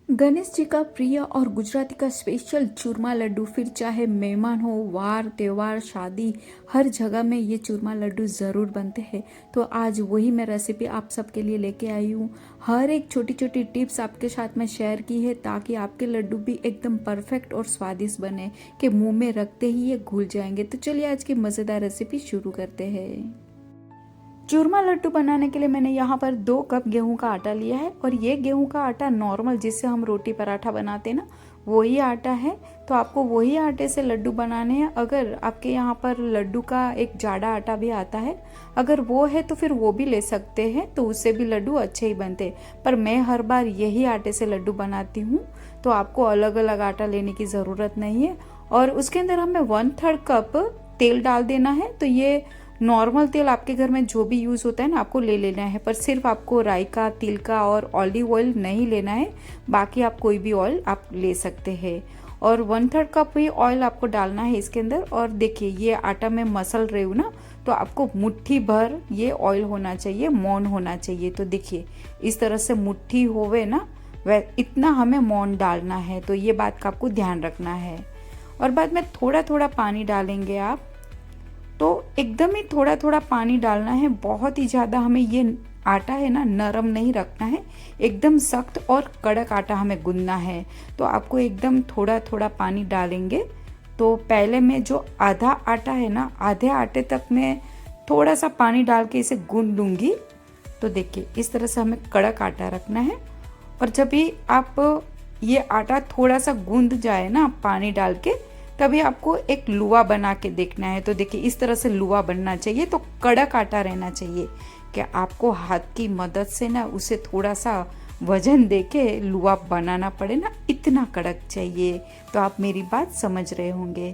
गणेश जी का प्रिय और गुजराती का स्पेशल चूरमा लड्डू, फिर चाहे मेहमान हो, वार त्योहार, शादी, हर जगह में ये चूरमा लड्डू ज़रूर बनते हैं। तो आज वही मैं रेसिपी आप सबके लिए लेके आई हूँ। हर एक छोटी छोटी टिप्स आपके साथ में शेयर की है ताकि आपके लड्डू भी एकदम परफेक्ट और स्वादिष्ट बने कि मुंह में रखते ही ये घुल जाएंगे। तो चलिए आज की मज़ेदार रेसिपी शुरू करते हैं। चूरमा लड्डू बनाने के लिए मैंने यहाँ पर 2 कप गेहूं का आटा लिया है और ये गेहूं का आटा नॉर्मल जिससे हम रोटी पराठा बनाते हैं ना, वही आटा है। तो आपको वही आटे से लड्डू बनाने हैं। अगर आपके यहाँ पर लड्डू का एक जाड़ा आटा भी आता है, अगर वो है तो फिर वो भी ले सकते हैं, तो उससे भी लड्डू अच्छे ही बनते हैं। पर मैं हर बार यही आटे से लड्डू बनाती हूँ, तो आपको अलग अलग आटा लेने की ज़रूरत नहीं है। और उसके अंदर हमें 1/3 कप तेल डाल देना है। तो ये नॉर्मल तेल आपके घर में जो भी यूज़ होता है ना, आपको ले लेना है। पर सिर्फ आपको राई का, तिल का और ऑलिव ऑयल नहीं लेना है, बाकी आप कोई भी ऑयल आप ले सकते हैं। और 1/3 कप ही ऑयल आपको डालना है इसके अंदर। और देखिए ये आटा मैं मसल रही हूँ ना, तो आपको मुट्ठी भर ये ऑयल होना चाहिए, मौन होना चाहिए। तो देखिए इस तरह से मुट्ठी होवे ना, वह इतना हमें मौन डालना है। तो ये बात का आपको ध्यान रखना है। और बाद में थोड़ा थोड़ा पानी डालेंगे आप, तो एकदम ही थोड़ा थोड़ा पानी डालना है। बहुत ही ज़्यादा हमें ये आटा है ना नरम नहीं रखना है, एकदम सख्त और कड़क आटा हमें गूंदना है। तो आपको एकदम थोड़ा थोड़ा पानी डालेंगे। तो पहले मैं जो आधा आटा है ना, आधे आटे तक मैं थोड़ा सा पानी डाल के इसे गूंद लूँगी। तो देखिए इस तरह से हमें कड़क आटा रखना है। और जब भी आप ये आटा थोड़ा सा गूंद जाए ना पानी डाल के, तभी आपको एक लुआ बना के देखना है। तो देखिए इस तरह से लुआ बनना चाहिए। तो कड़क आटा रहना चाहिए कि आपको हाथ की मदद से ना उसे थोड़ा सा वजन देके लुआ बनाना पड़े ना, इतना कड़क चाहिए। तो आप मेरी बात समझ रहे होंगे।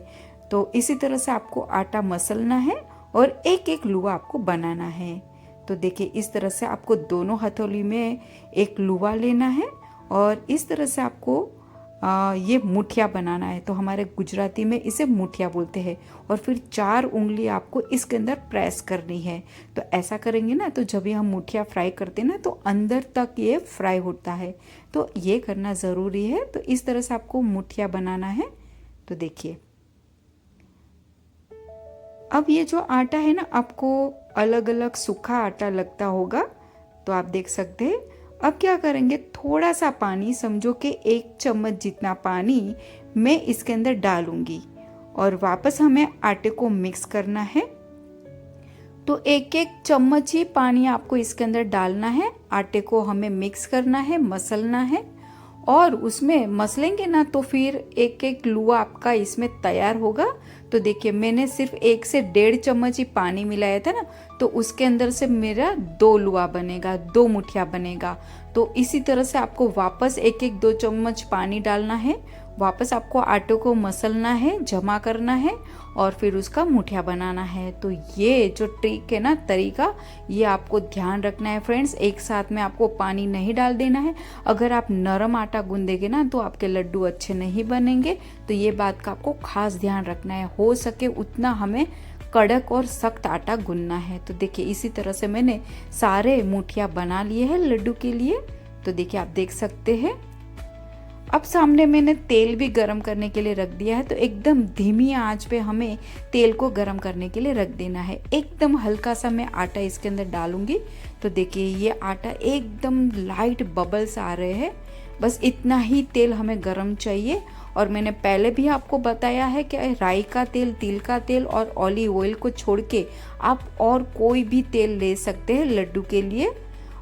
तो इसी तरह से आपको आटा मसलना है और एक एक लुआ आपको बनाना है। तो देखिए इस तरह से आपको दोनों हथौली में एक लुआ लेना है और इस तरह से आपको ये मुठिया बनाना है। तो हमारे गुजराती में इसे मुठिया बोलते हैं। और फिर 4 उंगली आपको इसके अंदर प्रेस करनी है। तो ऐसा करेंगे ना, तो जब भी हम मुठिया फ्राई करते हैं ना, तो अंदर तक ये फ्राई होता है। तो ये करना ज़रूरी है। तो इस तरह से आपको मुठिया बनाना है। तो देखिए अब ये जो आटा है ना, आपको अलग अलग सूखा आटा लगता होगा, तो आप देख सकते हैं। अब क्या करेंगे, थोड़ा सा पानी, समझो कि 1 चम्मच जितना पानी मैं इसके अंदर डालूंगी और वापस हमें आटे को मिक्स करना है। तो 1-1 चम्मच ही पानी आपको इसके अंदर डालना है। आटे को हमें मिक्स करना है, मसलना है। और उसमें मसलेंगे ना तो फिर एक एक लुआ आपका इसमें तैयार होगा। तो देखिए मैंने सिर्फ 1 से 1.5 चम्मच ही पानी मिलाया था ना, तो उसके अंदर से मेरा 2 लुआ बनेगा, 2 मुठिया बनेगा। तो इसी तरह से आपको वापस 1-1 2 चम्मच पानी डालना है। वापस आपको आटे को मसलना है, जमा करना है और फिर उसका मुठिया बनाना है। तो ये जो ट्रिक है ना, तरीका, ये आपको ध्यान रखना है फ्रेंड्स। एक साथ में आपको पानी नहीं डाल देना है। अगर आप नरम आटा गूंदेंगे ना, तो आपके लड्डू अच्छे नहीं बनेंगे। तो ये बात का आपको खास ध्यान रखना है। हो सके उतना हमें कड़क और सख्त आटा गूंदना है। तो देखिए इसी तरह से मैंने सारे मुठिया बना लिए हैं लड्डू के लिए। तो देखिए आप देख सकते हैं। अब सामने मैंने तेल भी गरम करने के लिए रख दिया है। तो एकदम धीमी आंच पे हमें तेल को गरम करने के लिए रख देना है। एकदम हल्का सा मैं आटा इसके अंदर डालूंगी। तो देखिए ये आटा एकदम लाइट बबल्स आ रहे हैं। बस इतना ही तेल हमें गरम चाहिए। और मैंने पहले भी आपको बताया है कि राई का तेल, तिल का तेल और ऑलिव ऑयल को छोड़ के आप और कोई भी तेल ले सकते हैं लड्डू के लिए।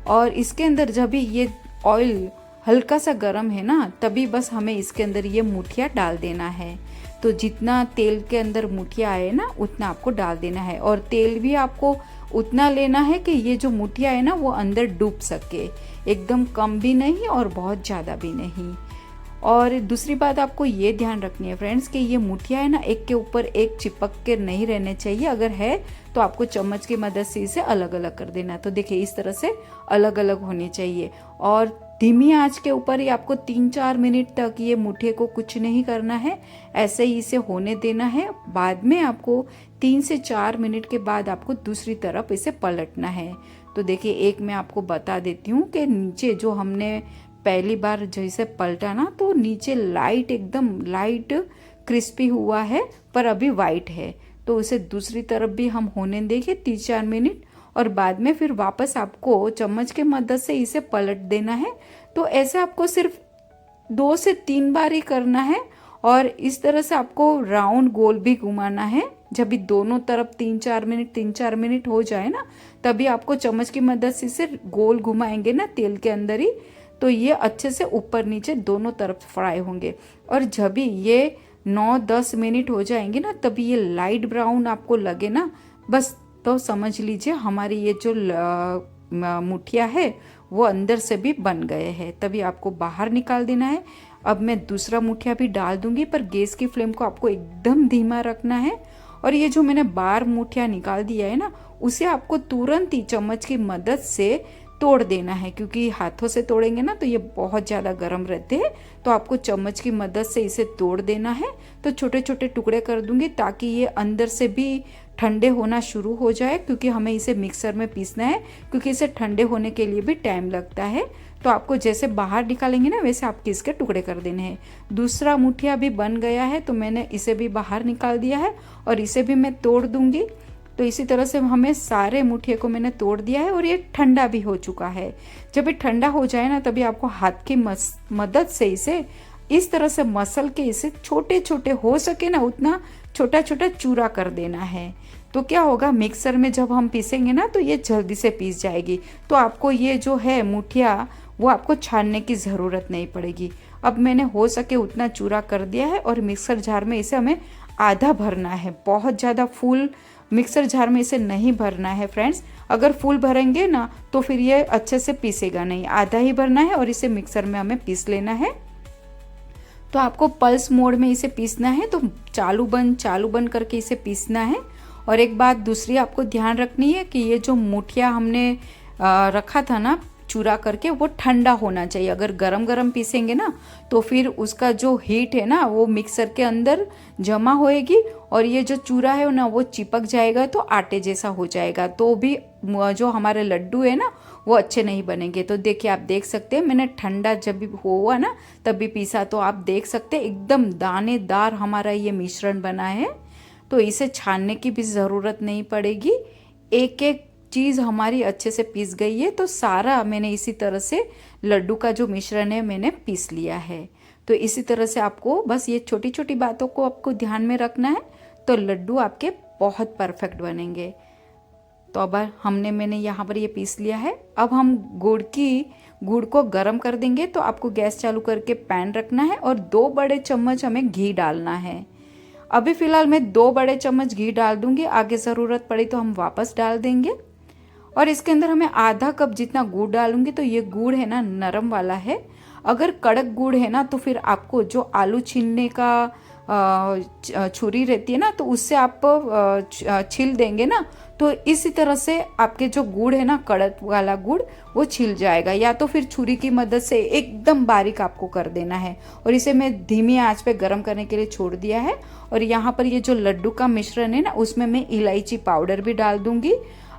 और इसके अंदर जब भी ये ऑयल हल्का सा गरम है ना, तभी बस हमें इसके अंदर ये मुठिया डाल देना है। तो जितना तेल के अंदर मुठिया आए ना, उतना आपको डाल देना है। और तेल भी आपको उतना लेना है कि ये जो मुठिया है ना, वो अंदर डूब सके। एकदम कम भी नहीं और बहुत ज़्यादा भी नहीं। और दूसरी बात आपको ये ध्यान रखनी है फ्रेंड्स कि ये मुठिया है ना, एक के ऊपर एक चिपक के नहीं रहने चाहिए। अगर है तो आपको चम्मच की मदद से इसे अलग अलग कर देना। तो देखिए इस तरह से अलग अलग होनी चाहिए। और धीमी आंच के ऊपर ही आपको 3-4 मिनट तक ये मुठिए को कुछ नहीं करना है, ऐसे ही इसे होने देना है। बाद में आपको 3 से 4 मिनट के बाद आपको दूसरी तरफ इसे पलटना है। तो देखिए एक मैं आपको बता देती हूँ कि नीचे जो हमने पहली बार जैसे पलटा ना तो नीचे लाइट एकदम लाइट क्रिस्पी हुआ है पर अभी वाइट है। तो उसे दूसरी तरफ भी हम होने देंगे 3-4 मिनट और बाद में फिर वापस आपको चम्मच के मदद से इसे पलट देना है। तो ऐसे आपको सिर्फ 2 से 3 बार ही करना है और इस तरह से आपको राउंड गोल भी घुमाना है। जब भी दोनों तरफ 3-4 मिनट हो जाए ना तभी आपको चम्मच की मदद से इसे गोल घुमाएंगे ना तेल के अंदर ही, तो ये अच्छे से ऊपर नीचे दोनों तरफ फ्राई होंगे। और जब भी ये 9-10 मिनट हो जाएंगे ना तभी ये लाइट ब्राउन आपको लगे ना, बस तो समझ लीजिए हमारी ये जो मुठिया है वो अंदर से भी बन गए हैं। तभी आपको बाहर निकाल देना है। अब मैं दूसरा मुठिया भी डाल दूंगी पर गैस की फ्लेम को आपको एकदम धीमा रखना है। और ये जो मैंने बाहर मुठिया निकाल दिया है ना उसे आपको तुरंत ही चम्मच की मदद से तोड़ देना है, क्योंकि हाथों से तोड़ेंगे ना तो ये बहुत ज़्यादा गर्म रहते हैं। तो आपको चम्मच की मदद से इसे तोड़ देना है। तो छोटे छोटे टुकड़े कर दूंगी ताकि ये अंदर से भी ठंडे होना शुरू हो जाए, क्योंकि हमें इसे मिक्सर में पीसना है, क्योंकि इसे ठंडे होने के लिए भी टाइम लगता है। तो आपको जैसे बाहर निकालेंगे ना वैसे आपके इसके टुकड़े कर देने हैं। दूसरा मुठिया भी बन गया है तो मैंने इसे भी बाहर निकाल दिया है और इसे भी मैं तोड़ दूंगी। तो इसी तरह से हमें सारे मुठिए को मैंने तोड़ दिया है और ये ठंडा भी हो चुका है। जब ये ठंडा हो जाए ना तभी आपको हाथ की मदद से इसे इस तरह से मसल के इसे छोटे छोटे हो सके ना उतना छोटा छोटा चूरा कर देना है। तो क्या होगा, मिक्सर में जब हम पीसेंगे ना तो ये जल्दी से पीस जाएगी। तो आपको ये जो है मुठिया वो आपको छानने की ज़रूरत नहीं पड़ेगी। अब मैंने हो सके उतना चूरा कर दिया है और मिक्सर जार में इसे हमें आधा भरना है। बहुत ज़्यादा फुल मिक्सर जार में इसे नहीं भरना है फ्रेंड्स। अगर फुल भरेंगे ना तो फिर ये अच्छे से पीसेगा नहीं, आधा ही भरना है और इसे मिक्सर में हमें पीस लेना है। तो आपको पल्स मोड में इसे पीसना है, तो चालू बंद करके इसे पीसना है। और एक बात दूसरी आपको ध्यान रखनी है कि ये जो मुठिया हमने रखा था ना चूरा करके वो ठंडा होना चाहिए। अगर गरम गरम पीसेंगे ना तो फिर उसका जो हीट है ना वो मिक्सर के अंदर जमा होएगी और ये जो चूरा है ना वो चिपक जाएगा तो आटे जैसा हो जाएगा, तो भी जो हमारे लड्डू है ना वो अच्छे नहीं बनेंगे। तो देखिए आप देख सकते हैं मैंने ठंडा जब भी हुआ ना तब भी पीसा, तो आप देख सकते हैं एकदम दानेदार हमारा ये मिश्रण बना है। तो इसे छानने की भी ज़रूरत नहीं पड़ेगी। एक एक चीज़ हमारी अच्छे से पीस गई है। तो सारा मैंने इसी तरह से लड्डू का जो मिश्रण है मैंने पीस लिया है। तो इसी तरह से आपको बस ये छोटी छोटी बातों को आपको ध्यान में रखना है, तो लड्डू आपके बहुत परफेक्ट बनेंगे। तो अब मैंने यहाँ पर ये पीस लिया है। अब हम गुड़ को गर्म कर देंगे। तो आपको गैस चालू करके पैन रखना है और 2 बड़े चम्मच हमें घी डालना है। अभी फ़िलहाल मैं 2 बड़े चम्मच घी डाल दूंगी, आगे ज़रूरत पड़ी तो हम वापस डाल देंगे। और इसके अंदर हमें आधा कप जितना गुड़ डालूंगी। तो ये गुड़ है ना नरम वाला है। अगर कड़क गुड़ है ना तो फिर आपको जो आलू छीलने का छुरी रहती है ना तो उससे आप छील देंगे ना, तो इसी तरह से आपके जो गुड़ है ना कड़क वाला गुड़ वो छिल जाएगा, या तो फिर छुरी की मदद से एकदम बारीक आपको कर देना है। और इसे मैं धीमी आंच पे गरम करने के लिए छोड़ दिया है। और यहाँ पर ये जो लड्डू का मिश्रण है ना उसमें मैं इलायची पाउडर भी डाल दूंगी।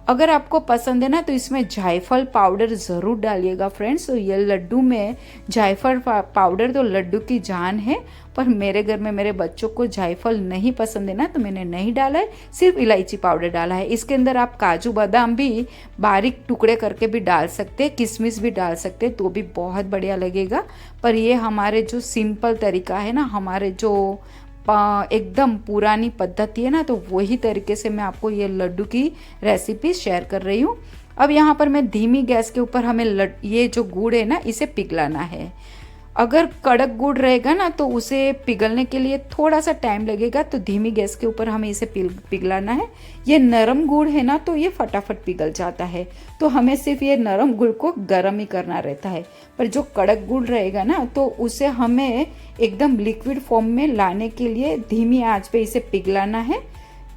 अगर आपको पसंद है ना तो इसमें जायफल पाउडर ज़रूर डालिएगा फ्रेंड्स। तो ये लड्डू में जायफल पाउडर तो लड्डू की जान है, पर मेरे घर में मेरे बच्चों को जायफल नहीं पसंद है ना तो मैंने नहीं डाला है, सिर्फ इलायची पाउडर डाला है। इसके अंदर आप काजू बादाम भी बारीक टुकड़े करके भी डाल सकते हैं, किशमिश भी डाल सकते हैं, तो भी बहुत बढ़िया लगेगा। पर ये हमारे जो सिंपल तरीका है ना, हमारे जो एकदम पुरानी पद्धति है ना, तो वही तरीके से मैं आपको ये लड्डू की रेसिपी शेयर कर रही हूँ। अब यहाँ पर मैं धीमी गैस के ऊपर हमें ये जो गुड़ है ना इसे पिघलाना है। अगर कड़क गुड़ रहेगा ना तो उसे पिघलने के लिए थोड़ा सा टाइम लगेगा, तो धीमी गैस के ऊपर हमें इसे पिघलाना है। ये नरम गुड़ है ना तो ये फटाफट पिघल जाता है, तो हमें सिर्फ ये नरम गुड़ को गर्म ही करना रहता है। पर जो कड़क गुड़ रहेगा ना तो उसे हमें एकदम लिक्विड फॉर्म में लाने के लिए धीमी आंच पे इसे पिघलाना है।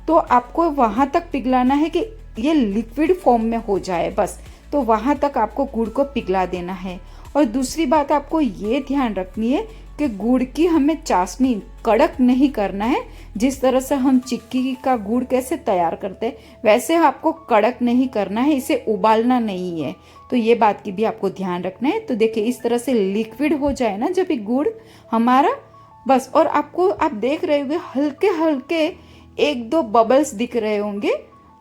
तो आपको वहाँ तक पिघलाना है कि ये लिक्विड फॉर्म में हो जाए बस, तो वहाँ तक आपको गुड़ को पिघला देना है। और दूसरी बात आपको ये ध्यान रखनी है कि गुड़ की हमें चाशनी कड़क नहीं करना है। जिस तरह से हम चिक्की का गुड़ कैसे तैयार करते हैं वैसे आपको कड़क नहीं करना है, इसे उबालना नहीं है। तो ये बात की भी आपको ध्यान रखना है। तो देखिए इस तरह से लिक्विड हो जाए ना जब ये गुड़ हमारा, बस, और आपको आप देख रहे होंगे हल्के हल्के एक दो बबल्स दिख रहे होंगे,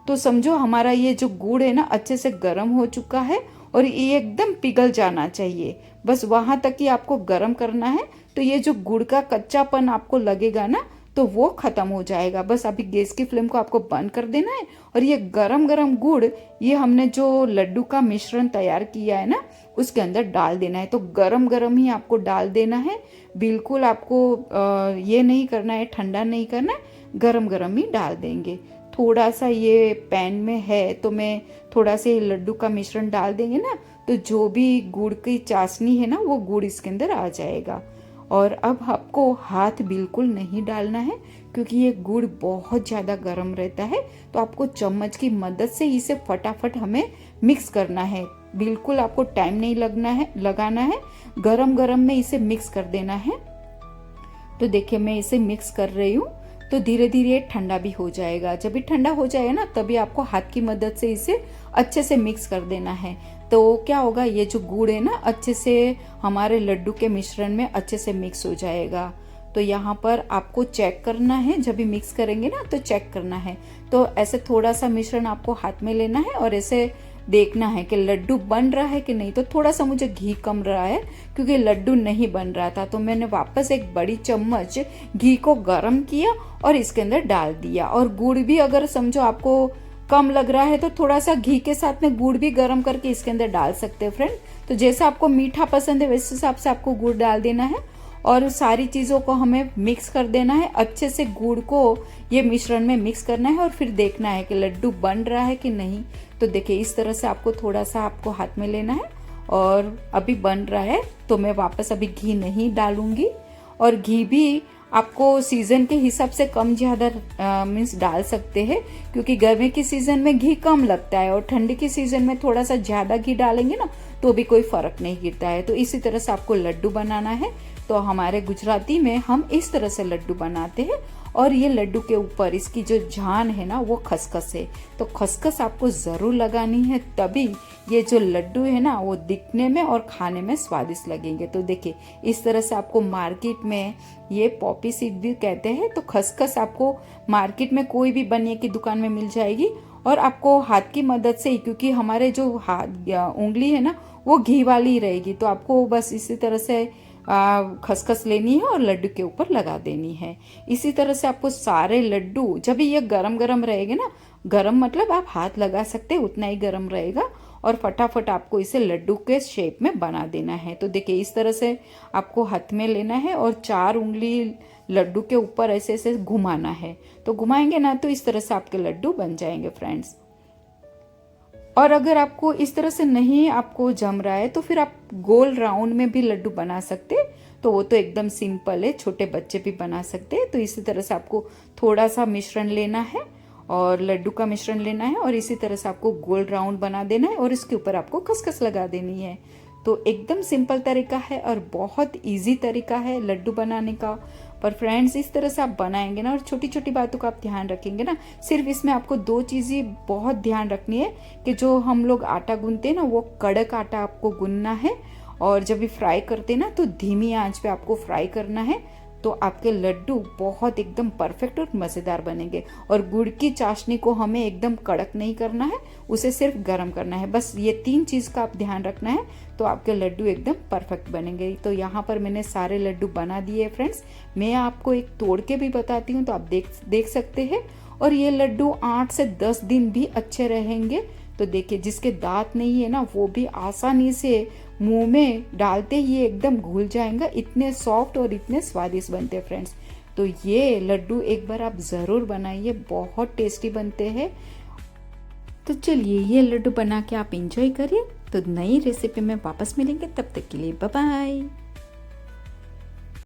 तो समझो हमारा ये जो गुड़ है ना अच्छे से गर्म हो चुका है और ये एकदम पिघल जाना चाहिए। बस वहां तक ही आपको गर्म करना है। तो ये जो गुड़ का कच्चापन आपको लगेगा ना तो वो खत्म हो जाएगा। बस अभी गैस की फ्लेम को आपको बंद कर देना है और ये गरम गरम गुड़ ये हमने जो लड्डू का मिश्रण तैयार किया है ना उसके अंदर डाल देना है। तो गरम गरम ही आपको डाल देना है, बिल्कुल आपको ये नहीं करना है, ठंडा नहीं करना है, गरम गरम ही डाल देंगे। थोड़ा सा ये पैन में है तो मैं थोड़ा सा लड्डू का मिश्रण डाल देंगे ना तो जो भी गुड़ की चाशनी है ना वो गुड़ इसके अंदर आ जाएगा। और अब आपको हाथ बिल्कुल नहीं डालना है क्योंकि ये गुड़ बहुत ज़्यादा गर्म रहता है। तो आपको चम्मच की मदद से इसे फटाफट हमें मिक्स करना है, बिल्कुल आपको टाइम नहीं लगाना है, गरम गरम में इसे मिक्स कर देना है। तो देखिए मैं इसे मिक्स कर रही हूँ। तो धीरे धीरे ठंडा भी हो जाएगा। जब भी ठंडा हो जाएगा ना तभी आपको हाथ की मदद से इसे अच्छे से मिक्स कर देना है। तो क्या होगा, ये जो गुड़ है ना अच्छे से हमारे लड्डू के मिश्रण में अच्छे से मिक्स हो जाएगा। तो यहाँ पर आपको चेक करना है, जब भी मिक्स करेंगे ना तो चेक करना है। तो ऐसे थोड़ा सा मिश्रण आपको हाथ में लेना है और ऐसे देखना है कि लड्डू बन रहा है कि नहीं। तो थोड़ा सा मुझे घी कम रहा है क्योंकि लड्डू नहीं बन रहा था, तो मैंने वापस एक बड़ी चम्मच घी को गर्म किया और इसके अंदर डाल दिया। और गुड़ भी अगर समझो आपको कम लग रहा है तो थोड़ा सा घी के साथ में गुड़ भी गर्म करके इसके अंदर डाल सकते हैं फ्रेंड। तो जैसा आपको मीठा पसंद है वैसे हिसाब से आपको गुड़ डाल देना है और सारी चीज़ों को हमें मिक्स कर देना है। अच्छे से गुड़ को ये मिश्रण में मिक्स करना है और फिर देखना है कि लड्डू बन रहा है कि नहीं। तो देखिए इस तरह से आपको थोड़ा सा आपको हाथ में लेना है और अभी बन रहा है। तो मैं वापस अभी घी नहीं डालूंगी और घी भी आपको सीजन के हिसाब से कम ज़्यादा मीन्स डाल सकते हैं क्योंकि गर्मी के सीजन में घी कम लगता है और ठंडी के सीजन में थोड़ा सा ज़्यादा घी डालेंगे ना तो भी कोई फर्क नहीं गिरता है। तो इसी तरह से आपको लड्डू बनाना है। तो हमारे गुजराती में हम इस तरह से लड्डू बनाते हैं और ये लड्डू के ऊपर इसकी जो जान है ना वो खसखस है। तो खसखस आपको ज़रूर लगानी है, तभी ये जो लड्डू है ना वो दिखने में और खाने में स्वादिष्ट लगेंगे। तो देखिए इस तरह से आपको मार्केट में ये पॉपी सीड भी कहते हैं। तो खसखस आपको मार्केट में कोई भी बनिए की दुकान में मिल जाएगी और आपको हाथ की मदद से ही, क्योंकि हमारे जो हाथ उंगली है ना वो घी वाली रहेगी, तो आपको बस इसी तरह से खसखस लेनी है और लड्डू के ऊपर लगा देनी है। इसी तरह से आपको सारे लड्डू, जब ये गरम गरम रहेंगे ना, गरम मतलब आप हाथ लगा सकते हैं उतना ही गरम रहेगा, और फटाफट आपको इसे लड्डू के शेप में बना देना है। तो देखिए इस तरह से आपको हाथ में लेना है और 4 उंगली लड्डू के ऊपर ऐसे ऐसे घुमाना है। तो घुमाएंगे ना तो इस तरह से आपके लड्डू बन जाएंगे फ्रेंड्स। और अगर आपको इस तरह से नहीं आपको जम रहा है तो फिर आप गोल राउंड में भी लड्डू बना सकते हैं। तो वो तो एकदम सिंपल है, छोटे बच्चे भी बना सकते हैं। तो इसी तरह से आपको थोड़ा सा मिश्रण लेना है और लड्डू का मिश्रण लेना है और इसी तरह से आपको गोल राउंड बना देना है और इसके ऊपर आपको खसखस लगा देनी है। तो एकदम सिंपल तरीका है और बहुत इजी तरीका है लड्डू बनाने का। पर फ्रेंड्स इस तरह से आप बनाएंगे ना और छोटी छोटी बातों का आप ध्यान रखेंगे ना, सिर्फ इसमें आपको 2 चीज़ें बहुत ध्यान रखनी है कि जो हम लोग आटा गूंथते हैं ना वो कड़क आटा आपको गूंथना है और जब भी फ्राई करते हैं ना तो धीमी आंच पे आपको फ्राई करना है। तो आपके लड्डू बहुत एकदम परफेक्ट और मज़ेदार बनेंगे। और गुड़ की चाशनी को हमें एकदम कड़क नहीं करना है, उसे सिर्फ गर्म करना है। बस ये 3 चीज़ का आप ध्यान रखना है तो आपके लड्डू एकदम परफेक्ट बनेंगे। तो यहाँ पर मैंने सारे लड्डू बना दिए फ्रेंड्स। मैं आपको एक तोड़ के भी बताती हूँ तो आप देख सकते हैं। और ये लड्डू 8 से 10 दिन भी अच्छे रहेंगे। तो देखिए जिसके दांत नहीं है ना वो भी आसानी से मुंह में डालते ही एकदम घुल जाएगा, इतने सॉफ्ट और इतने स्वादिष्ट बनते हैं फ्रेंड्स। तो ये लड्डू एक बार आप ज़रूर बनाइए, बहुत टेस्टी बनते हैं। तो चलिए ये लड्डू बना के आप इंजॉय करिए। तो नई रेसिपी में वापस मिलेंगे, तब तक के लिए बाय बाय।